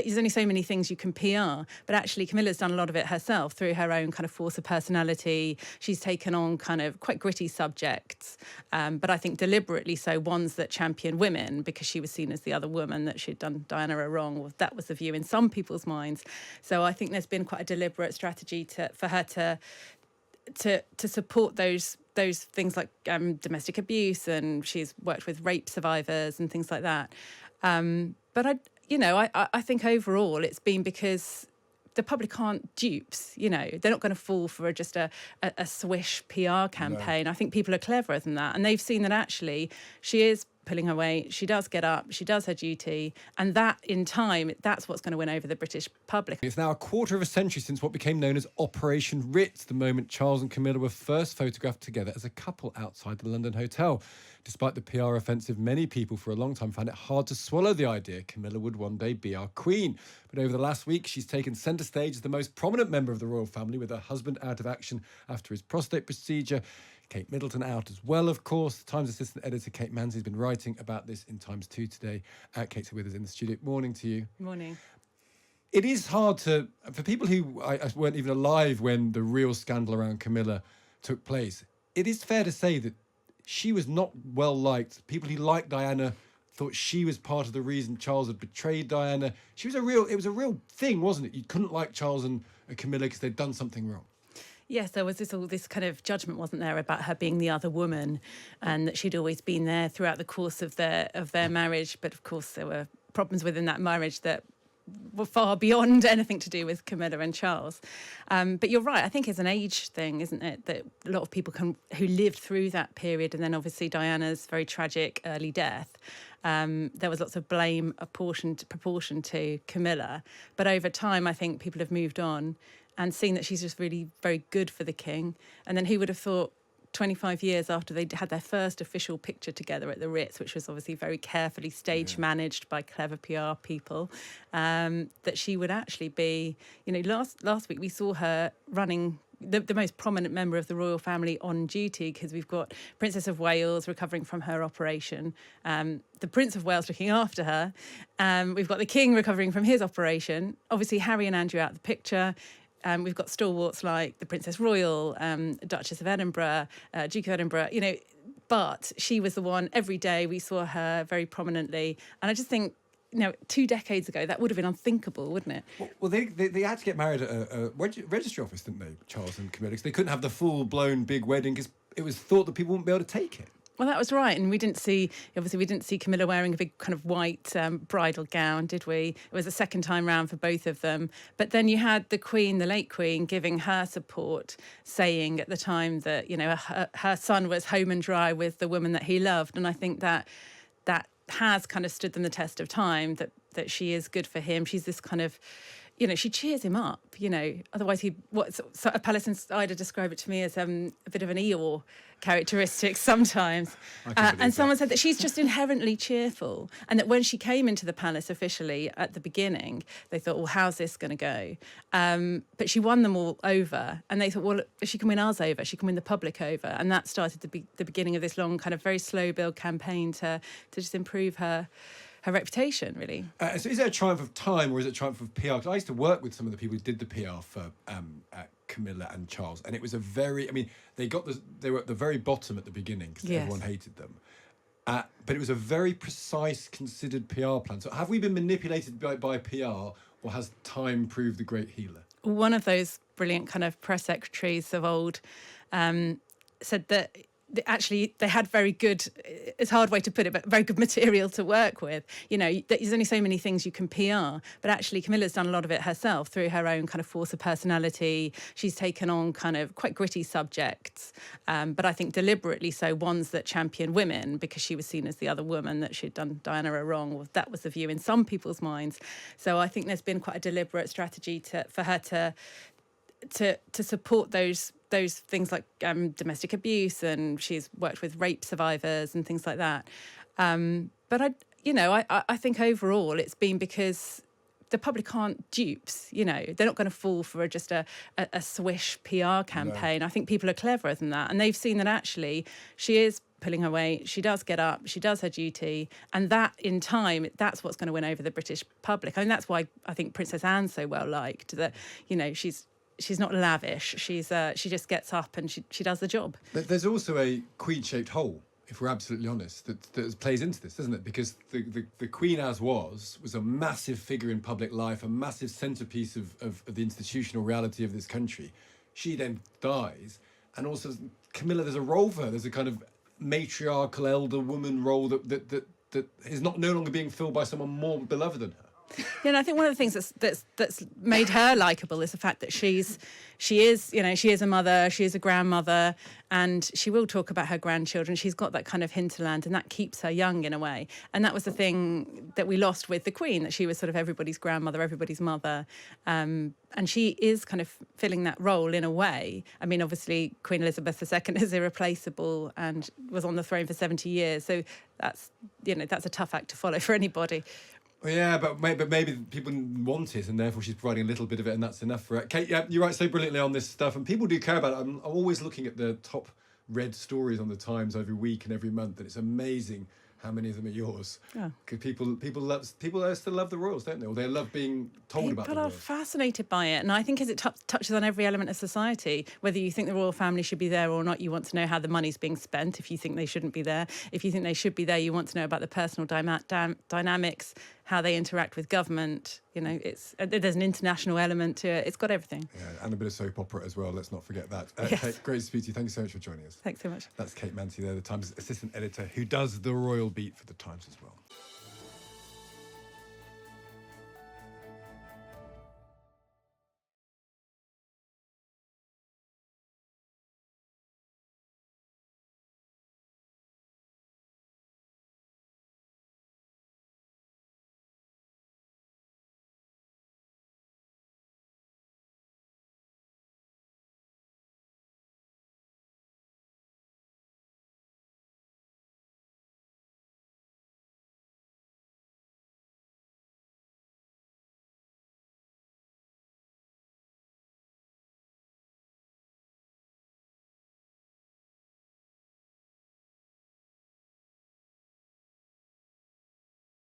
there's only so many things you can PR, but actually Camilla's done a lot of it herself through her own kind of force of personality. She's taken on kind of quite gritty subjects, but I think deliberately so, ones that champion women, because she was seen as the other woman, that she'd done Diana a wrong. Well, that was the view in some people's minds. So I think there's been quite a deliberate strategy for her to support those things like domestic abuse, and she's worked with rape survivors and things like that. But I think overall it's been because the public aren't dupes. They're not going to fall for just a swish PR campaign. No. I think people are cleverer than that, and they've seen that actually she is pulling her weight, she does get up, she does her duty, and that in time, that's what's going to win over the British public. It's now a quarter of a century since what became known as Operation Ritz, the moment Charles and Camilla were first photographed together as a couple outside the London hotel. Despite the PR offensive, many people for a long time found it hard to swallow the idea Camilla would one day be our queen. But over the last week, she's taken centre stage as the most prominent member of the royal family, with her husband out of action after his prostate procedure. Kate Middleton out as well, of course. The Times assistant editor Kate Mansey has been writing about this in Times 2 today. Kate's with us in the studio. Morning to you. Morning. It is hard for people who weren't even alive when the real scandal around Camilla took place, it is fair to say that she was not well liked. People who liked Diana thought she was part of the reason Charles had betrayed Diana. It was a real thing, wasn't it? You couldn't like Charles and Camilla because they'd done something wrong. Yes, there was all this kind of judgment, wasn't there, about her being the other woman, and that she'd always been there throughout the course of their marriage. But of course, there were problems within that marriage that were far beyond anything to do with Camilla and Charles. But you're right. I think it's an age thing, isn't it, that a lot of people who lived through that period, and then obviously Diana's very tragic early death. There was lots of blame proportioned to Camilla. But over time, I think people have moved on and seen that she's just really very good for the king. And then who would have thought 25 years after they had their first official picture together at the Ritz, which was obviously very carefully stage managed by clever PR people, that she would actually be, last week we saw her running the most prominent member of the royal family on duty, because we've got Princess of Wales recovering from her operation, the Prince of Wales looking after her, we've got the King recovering from his operation, obviously Harry and Andrew out of the picture. We've got stalwarts like the Princess Royal, Duchess of Edinburgh, Duke of Edinburgh, but she was the one every day we saw her very prominently. And I just think, 2 decades ago, that would have been unthinkable, wouldn't it? Well, they had to get married at a registry office, didn't they, Charles and Camilla? Because they couldn't have the full-blown big wedding because it was thought that people wouldn't be able to take it. Well, that was right. And we didn't see Camilla wearing a big kind of white bridal gown, did we? It was the second time round for both of them. But then you had the Queen, the late Queen, giving her support, saying at the time that, her son was home and dry with the woman that he loved. And I think that has kind of stood them the test of time, that she is good for him. She's this kind of, she cheers him up, otherwise a Palace Insider described it to me as a bit of an Eeyore characteristic sometimes. And someone said that she's just inherently cheerful, and that when she came into the palace officially at the beginning, they thought, well, how's this going to go? But she won them all over, and they thought, well, if she can win us over, she can win the public over. And that started the beginning of this long kind of very slow build campaign to just improve her reputation, really. So is it a triumph of time, or is it a triumph of PR? 'Cause I used to work with some of the people who did the PR for Camilla and Charles, and it was they were at the very bottom at the beginning because everyone hated them. But it was a very precise, considered PR plan. So have we been manipulated by PR, or has time proved the great healer? One of those brilliant kind of press secretaries of old said that actually they had very good, it's a hard way to put it, but very good material to work with. There's only so many things you can PR, but actually Camilla's done a lot of it herself through her own kind of force of personality. She's taken on kind of quite gritty subjects, but I think deliberately so, ones that champion women, because she was seen as the other woman, that she'd done Diana a wrong. Well, that was the view in some people's minds. So I think there's been quite a deliberate strategy for her to support those things like domestic abuse, and she's worked with rape survivors and things like that. But I think overall it's been because the public aren't dupes. They're not going to fall for just a swish PR campaign. No. I think people are cleverer than that, and they've seen that actually she is pulling her weight. She does get up, she does her duty, and that in time, that's what's going to win over the British public. I mean, that's why I think Princess Anne's so well liked, that, you know, she's not lavish. She just gets up and she does the job. There's also a queen-shaped hole, if we're absolutely honest, that plays into this, doesn't it? Because the Queen as was a massive figure in public life, a massive centrepiece of the institutional reality of this country. She then dies, and also Camilla, there's a role for her. There's a kind of matriarchal elder woman role that is no longer being filled by someone more beloved than her. Yeah, and I think one of the things that's made her likable is the fact that she is a mother, she is a grandmother, and she will talk about her grandchildren. She's got that kind of hinterland, and that keeps her young in a way. And that was the thing that we lost with the Queen, that she was sort of everybody's grandmother, everybody's mother. And she is kind of filling that role in a way. I mean, obviously, Queen Elizabeth II is irreplaceable and was on the throne for 70 years. So that's a tough act to follow for anybody. Yeah, but maybe people want it, and therefore she's providing a little bit of it, and that's enough for it. Kate, yeah, you write so brilliantly on this stuff, and people do care about it. I'm always looking at the top read stories on the Times every week and every month, and it's amazing how many of them are yours. Yeah. Because people still love the royals, don't they? Or they love being told about the royals. People are fascinated by it, and I think as it touches on every element of society, whether you think the royal family should be there or not, you want to know how the money's being spent. If you think they shouldn't be there, if you think they should be there, you want to know about the personal dynamics, how they interact with government. You know, there's an international element to it. It's got everything. Yeah, and a bit of soap opera as well. Let's not forget that. Yes. Kate, great to speak to you. Thank you so much for joining us. Thanks so much. That's Kate Mansey there, the Times assistant editor, who does the royal beat for the Times as well.